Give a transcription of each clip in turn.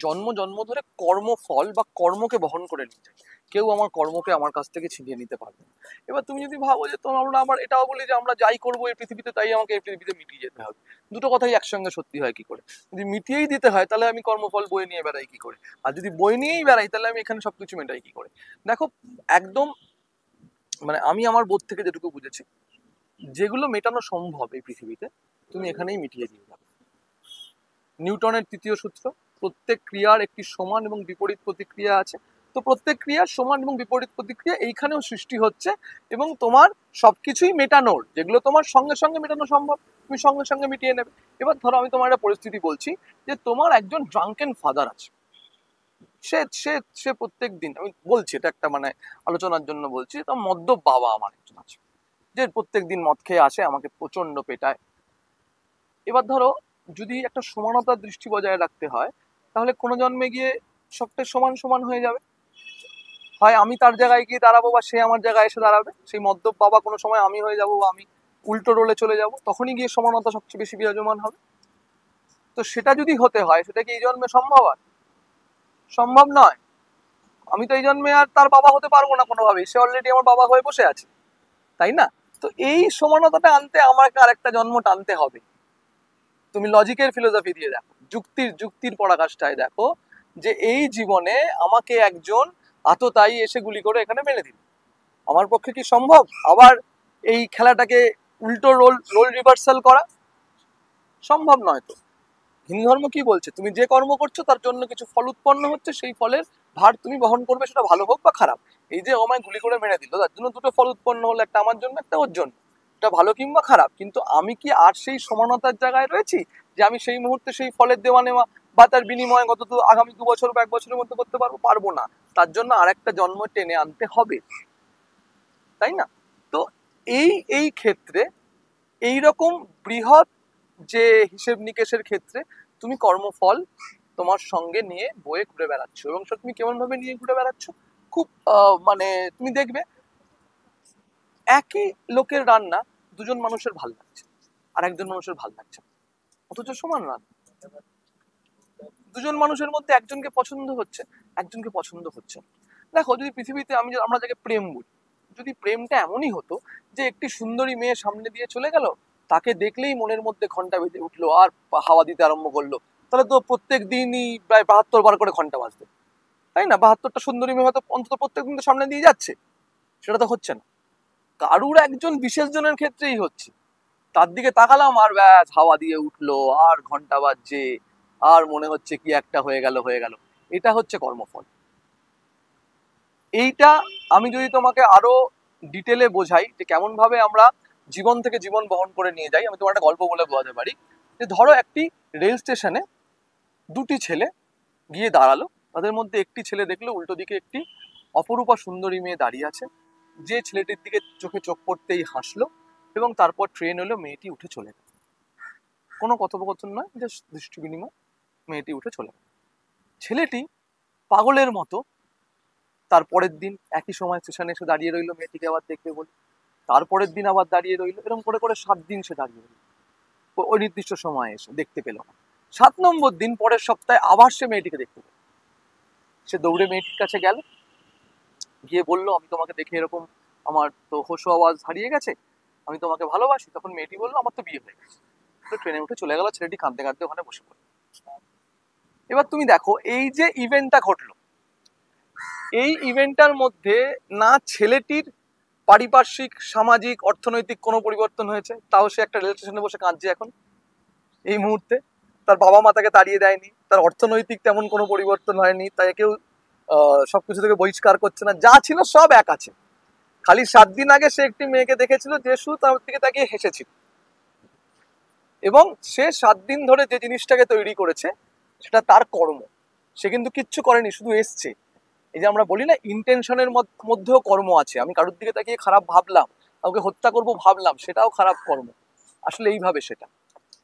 জন্ম জন্ম ধরে কর্মফল বা কর্মকে বহন করে নিয়ে যাই। কেউ আমার কর্মকে আমার কাছ থেকে ছিনিয়ে নিতে পারবে না। এবার তুমি যদি ভাবো যে আমরা আবার এটাও বলি যে আমরা যাই করবো এই পৃথিবীতে তাই আমাকে এই পৃথিবীতে মিটিয়ে যেতে হবে, দুটো কথাই একসঙ্গে সত্যি হয় কি করে? যদি মিটিয়েই দিতে হয় তাহলে আমি কর্মফল বয়ে নিয়ে বেড়াই কি করে? আর যদি বয়ে নিয়েই বেড়াই তাহলে আমি এখানে সবকিছু মেটাই কি করে? দেখো, একদম মানে আমি আমার বোধ থেকে যেটুকু বুঝেছি, যেগুলো মেটানো সম্ভব এই পৃথিবীতে তুমি এখানেই মিটিয়ে দিয়ে যাবে। নিউটনের তৃতীয় সূত্র, প্রত্যেক ক্রিয়ার একটি সমান এবং বিপরীত প্রতিক্রিয়া আছে। তো প্রত্যেক ক্রিয়ার সমান এবং বিপরীত প্রতিক্রিয়া এইখানেও সৃষ্টি হচ্ছে, এবং তোমার সবকিছুই মেটানোর, যেগুলো তোমার সঙ্গে সঙ্গে মেটানো সম্ভব তুমি সঙ্গে সঙ্গে মিটিয়ে নেবে। এবার ধরো আমি তোমার একটা পরিস্থিতি বলছি যে তোমার একজন ড্রাঙ্কেন ফাদার আছে, সে সে সে প্রত্যেক দিন, আমি বলছি এটা একটা মানে আলোচনার জন্য বলছি, তো মদ্যপ বাবা আমার একজন আছে, যে প্রত্যেক দিন মদ খেয়ে আসে, আমাকে প্রচন্ড পেটায়। এবার ধরো যদি একটা সমানতার দৃষ্টি বজায় রাখতে হয়, তাহলে কোনো জন্মে গিয়ে সবটা সমান সমান হয়ে যাবে। হয় আমি তার জায়গায় গিয়ে দাঁড়াবো বা সে আমার জায়গায় এসে দাঁড়াবে, সেই মদ্যপ বাবা কোনো সময় আমি হয়ে যাবো বা আমি উল্টো রোলে চলে যাব, তখনই গিয়ে সমানতা সবচেয়ে বেশি বিরাজমান হবে। তো সেটা যদি হতে হয়, সেটা কি এই জন্মে সম্ভব? আর সম্ভব নয়। আমি তো এই জন্মে আর তার বাবা হতে পারবো না কোনোভাবেই, সে অলরেডি আমার বাবা হয়ে বসে আছে, তাই না? তো এই সমানতাটা আনতে আমাকে আর একটা জন্ম টানতে হবে। তুমি লজিকের ফিলোসফি দিয়ে দেখো, যুক্তির যুক্তির পরাকাষ্ঠায় দেখো, যে এই জীবনে আমাকে একজন আততায়ী এসে গুলি করে এখানে মেরে দিল, আমার পক্ষে কি সম্ভব আবার এই খেলাটাকে উল্টো রোল রোল রিভার্সাল করা? সম্ভব নয় তো। হিন্দু ধর্ম কি বলছে? তুমি যে কর্ম করছো তার জন্য কিছু ফল উৎপন্ন হচ্ছে, সেই ফলের ভার তুমি বহন করবে, সেটা ভালো হোক বা খারাপ। এই যে আমায় গুলি করে মেরে দিল, তার জন্য দুটো ফল উৎপন্ন হলো, একটা আমার জন্য একটা ওর জন্য, এটা ভালো কিংবা খারাপ। কিন্তু আমি কি আর সেই সমানতার জায়গায় রয়েছি যে আমি সেই মুহূর্তে সেই ফলের দেওয়া নেওয়া বা তার বিনিময়ে আগামী 2 বছর বা 1 বছরের মধ্যে করতে পারবো? পারবো না। তার জন্য আর একটা জন্ম টেনে আনতে হবে, তাই না? তো এই এই ক্ষেত্রে এইরকম বৃহৎ যে হিসেব নিকেশের ক্ষেত্রে তুমি কর্মফল তোমার সঙ্গে নিয়ে বয়ে ঘুরে বেড়াচ্ছ, এবং সেটা তুমি কেমন ভাবে নিয়ে ঘুরে বেড়াচ্ছ? খুব মানে তুমি দেখবে একই লোকের রান্না দুজন মানুষের ভাল লাগছে আর একজন মানুষের ভাল লাগছে না, অথচ সমান রান্না। দুজন মানুষের মধ্যে একজনকে পছন্দ হচ্ছে, একজনকে পছন্দ হচ্ছে না। দেখো, যদি পৃথিবীতে আমরা যাকে প্রেম বলি, যদি প্রেমটা এমনই হতো যে একটি সুন্দরী মেয়ে সামনে দিয়ে চলে গেল, তাকে দেখলেই মনের মধ্যে ঘন্টা বেজে উঠলো আর হাওয়া দিতে আরম্ভ করলো, তাহলে তো প্রত্যেক দিনই প্রায় 72 বার করে ঘন্টা বাজবে, তাই না? 72টা সুন্দরী মেয়ে হয়তো অন্তত প্রত্যেক দিন তো সামনে দিয়ে যাচ্ছে, সেটা তো হচ্ছে না। কারুর একজন বিশেষ জনের ক্ষেত্রেই হচ্ছে, তার দিকে তাকালাম আর ব্যাস হাওয়া দিয়ে উঠলো আর ঘন্টা বাজছে, আর মনে হচ্ছে কি একটা হয়ে গেল হয়ে গেল। এটা হচ্ছে কর্মফল। এইটা আমি যদি তোমাকে আরো ডিটেলে বোঝাই যে কেমন ভাবে আমরা জীবন থেকে জীবন বহন করে নিয়ে যাই, আমি তোমার একটা গল্প বলে বোঝাতে পারি। যে ধরো একটি রেল স্টেশনে দুটি ছেলে গিয়ে দাঁড়ালো, তাদের মধ্যে একটি ছেলে দেখলো উল্টো দিকে একটি অপরূপা সুন্দরী মেয়ে দাঁড়িয়ে আছে, যে ছেলেটির দিকে চোখে চোখ পড়তেই হাসলো, এবং তারপর ট্রেন এলো, মেয়েটি উঠে চলে গেল। কোনো কথোপকথন নয়, জাস্ট দৃষ্টি বিনিময়, মেয়েটি উঠে চলে গেল। ছেলেটি পাগলের মতো তার পরের দিন একই সময় স্টেশনে এসে দাঁড়িয়ে রইলো মেয়েটিকে আবার দেখবে বলে, তারপরের দিন আবার দাঁড়িয়ে রইলো, এরকম করে করে 7 দিন সে দাঁড়িয়ে রইলো, ওই নির্দিষ্ট সময়ে এসে দেখতে পেল না। 7 নম্বর দিন পরের সপ্তাহে আবার সে মেয়েটিকে দেখতে পেল। সে দৌড়ে মেয়েটির কাছে গেল, গিয়ে বললো, আমি তোমাকে দেখে এরকম, আমার তো হোশ আওয়াজ হারিয়ে গেছে, আমি তোমাকে ভালোবাসি। তখন মেয়েটি বললো, আমার তো বিয়ে হয়ে গেছে। তো ট্রেনে উঠে চলে গেল, ছেলেটি কাঁদতে কাঁদতে ওখানে বসে পড়ল। এবার তুমি দেখো, এই যে ইভেন্টটা ঘটলো, এই ইভেন্টটার মধ্যে না ছেলেটির পারিপার্শ্বিক সামাজিক অর্থনৈতিক কোনো পরিবর্তন হয়েছে, তাও সে একটা রেল স্টেশনে বসে কাঁদছে এখন এই মুহূর্তে, তার বাবা মা তাকে তাড়িয়ে দেয়নি, তার অর্থনৈতিক তেমন কোনো পরিবর্তন হয়নি, তাই কেউ সবকিছু থেকে বহিষ্কার করছে না, যা ছিল সব এক আছে। খালি 7 দিন আগে সে একটি মেয়েকে দেখেছিল যে শুধু তার দিকে তাকিয়ে হেসেছিল, এবং সে 7 দিন ধরে যে জিনিসটাকে তৈরি করেছে সেটা তার কর্ম। সে কিন্তু কিচ্ছু করেনি, শুধু এসছে। এই যে আমরা বলি না, ইন্টেনশনের মধ্যেও কর্ম আছে, আমি কারোর দিকে তাকিয়ে খারাপ ভাবলাম, কাউকে হত্যা করবো ভাবলাম, সেটাও খারাপ কর্ম। আসলে এইভাবে সেটা,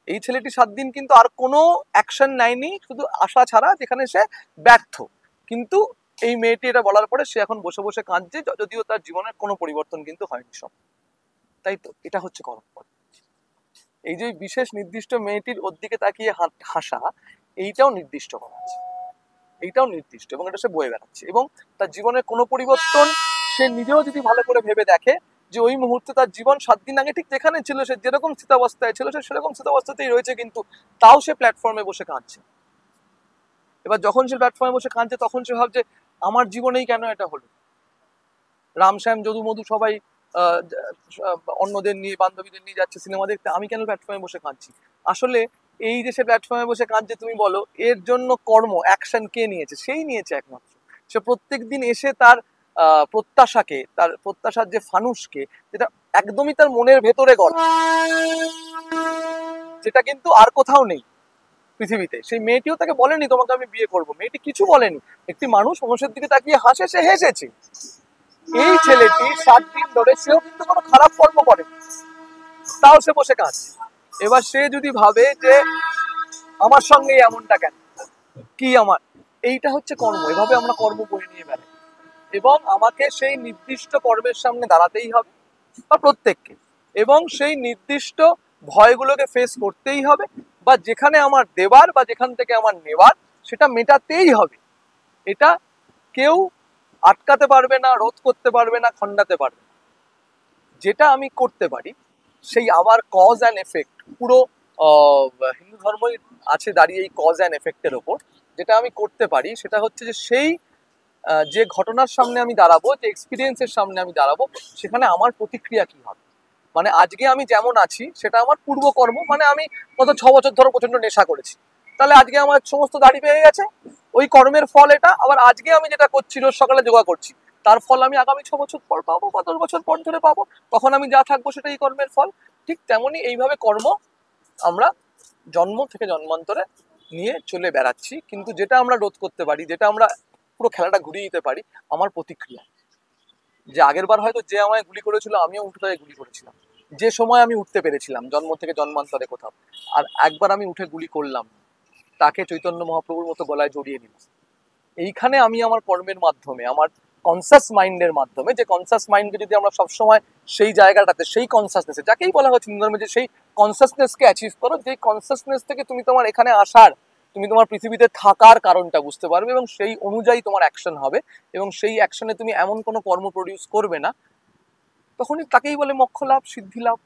এই ছেলেটি 7 দিন কিন্তু আর কোনো অ্যাকশন নেয়নি, শুধু আশা ছাড়া, যেখানে সে ব্যর্থ। কিন্তু এই মেয়েটি এটা বলার পরে সে এখন বসে বসে কাঁদছে, যদিও তার জীবনের কোনো পরিবর্তন কিন্তু হয়নি সব। তাই তো, এটা হচ্ছে কর্মফল। এই যে বিশেষ নির্দিষ্ট মেয়েটির ওর দিকে তাকিয়ে হাসা, এইটাও নির্দিষ্ট করা আছে। এইটাও নির্দিষ্ট, এবং এটা সে বয়ে বেড়াচ্ছে। এবং তার জীবনের কোনো পরিবর্তন সে নিজেও যদি ভালো করে ভেবে দেখে যে ওই মুহূর্তে তার জীবন 7 দিন আগে ঠিক যেখানে ছিল, সে যেরকম স্থিতাবস্থায় ছিল সে সেরকম স্থিতাবস্থাতেই রয়েছে, কিন্তু তাও সে প্ল্যাটফর্মে বসে কাঁদছে। এবার যখন সে প্ল্যাটফর্মে বসে কাঁদছে তখন সে ভাবছে আমার জীবনেই কেন এটা হলো। রামশ্যাম যদু মধু সবাই অন্যদের নিয়ে বান্ধবীদের নিয়ে যাচ্ছে সিনেমা দেখতে, আমি কেন প্ল্যাটফর্মে বসে কাঁদছি? আসলে এই যে সে প্ল্যাটফর্মে বসে কাঁদছে, তুমি বলো এর জন্য কর্ম অ্যাকশন কে নিয়েছে? সেই নিয়েছে একমাত্র। সে প্রত্যেক দিন এসে তার প্রত্যাশাকে, তার প্রত্যাশার যে ফানুষকে, যেটা একদমই তার মনের ভেতরে গড়া, যেটা কিন্তু আর কোথাও নেই পৃথিবীতে। সেই মেয়েটিও তাকে বলেনি তোমাকে আমি বিয়ে করবো, মেয়েটি কিছু বলেনি, একটি মানুষ মানুষের দিকে তাকিয়ে হাসে, সে হেসেছে। এই ছেলেটি 7 দিন ধরে সেও কিন্তু কোনো খারাপ কর্ম করে, তাও সে বসে কাঁদছে। এবার সে যদি ভাবে যে আমার সঙ্গে এমনটা কেন, কি আমার, এইটা হচ্ছে কর্ম। এভাবে আমরা কর্ম বয়ে নিয়ে বেড়াই, এবং আমাকে সেই নির্দিষ্ট কর্মের সামনে দাঁড়াতেই হবে, বা প্রত্যেককে, এবং সেই নির্দিষ্ট ভয়গুলোকে ফেস করতেই হবে, বা যেখানে আমার দেবার বা যেখান থেকে আমার নেবার সেটা মেটাতেই হবে। এটা কেউ আটকাতে পারবে না, রোধ করতে পারবে না, খণ্ডাতে পারবে না। যেটা আমি করতে পারি সেই আমার কজ অ্যান্ড এফেক্ট, পুরো হিন্দু ধর্মই আছে দাঁড়িয়ে এই কজ অ্যান্ড এফেক্টের ওপর। যেটা আমি করতে পারি সেটা হচ্ছে যে সেই যে ঘটনার সামনে আমি দাঁড়াবো, যে এক্সপিরিয়েন্সের সামনে আমি দাঁড়াবো, সেখানে আমার প্রতিক্রিয়া কি হবে। মানে আজকে আমি যেমন আছি সেটা আমার পূর্বকর্ম, মানে আমি গত 6 বছর ধরে প্রচন্ড নেশা করেছি, তাহলে আজকে আমার সমস্ত দাড়ি পেয়ে গেছে, ওই কর্মের ফল এটা। আবার আজকে আমি যেটা করছি, রোজ সকালে যোগা করছি, তার ফল আমি আগামী 6 বছর পর পাবো বা 10 বছর পর ধরে পাবো, তখন আমি যা থাকবো সেটা এই কর্মের ফল। ঠিক তেমনই এইভাবে কর্ম আমরা জন্ম থেকে জন্মান্তরে নিয়ে চলে বেড়াচ্ছি। কিন্তু যেটা আমরা রোধ করতে পারি, যেটা আমরা পুরো খেলাটা ঘুরিয়ে দিতে পারি, আমার প্রতিক্রিয়া। যে আগের বার হয়তো যে আমায় গুলি করেছিল আমিও উঠে তাকে গুলি করেছিলাম, যে সময় আমি উঠতে পেরেছিলাম জন্ম থেকে জন্মান্তরে কোথাও, আর একবার আমি উঠে গুলি করলাম, তাকে চৈতন্য মহাপ্রভুর মতো গলায় জড়িয়ে নিলাম। এইখানে আমি আমার কর্মের মাধ্যমে, আমার কনসাস মাইন্ডের মাধ্যমে, যে কনসাস মাইন্ডকে যদি আমরা সবসময় সেই জায়গাটাতে, সেই কনসাসনেসে, যাকেই বলা হচ্ছে হিন্দু ধর্মে যে সেই কনসাসনেসকে অ্যাচিভ করো, যে কনসাসনেস থেকে তুমি তোমার এখানে আসার, তুমি তোমার পৃথিবীতে থাকার কারণটা বুঝতে পারবে, এবং সেই অনুযায়ী তোমার অ্যাকশন হবে, এবং সেই অ্যাকশনে তুমি এমন কোনো কর্ম প্রডিউস করবে না, তখনই তাকেই বলে মোক্ষ লাভ, সিদ্ধি লাভ।